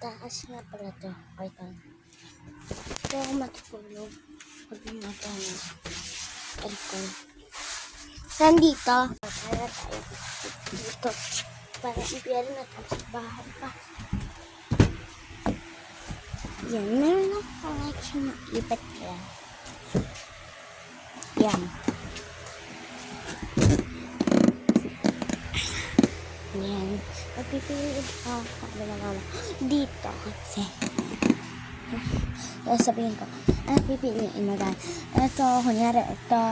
Taas nga pala to. Ito. Ito ako matutulog. Pag nato ng aircon. Saan dito? Para tayo dito. Para ipiyari natin sa bahay pa. Yan. Meron ako connection na ipat yan. Yan. Yan. Magpipili ako dito kasi. Sabihin ko, pipiliin mo dahil. Ito, kunyari, ito.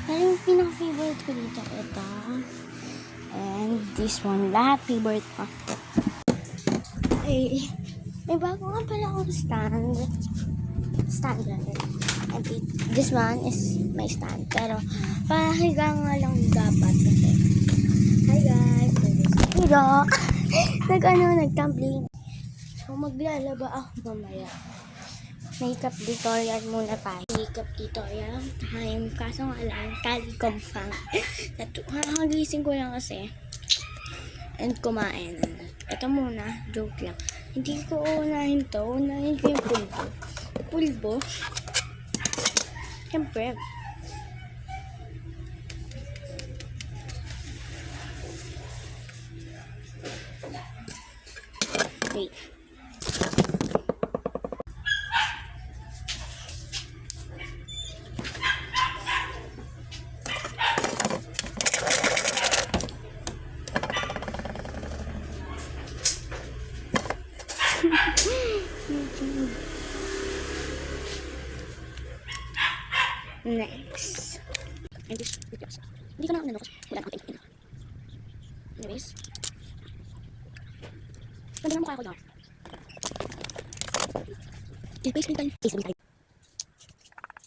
Parang yung pinaka-favorite ko dito, ito. And this one, lahat favorite ko. Ay, may bago nga pala akong stand. Stand. And this one is my stand. Pero, pahiga nga lang dapat kasi. Hi guys, hello. Nag-tumbling. So, maglalaba ako mamaya. Makeup tutorial muna tayo. Makeup tutorial time. Kaso nga lang, taligom pang. Nakagising ko lang kasi. And kumain. Ito muna, joke lang. Hindi ko unahin to. Unahin ko yung pulbo. Pulbo? Siyempre. Wait. Next. And this is hindi ko na ano kasi wala na akong anyways. Ganda na mukha ko daw. Face me time.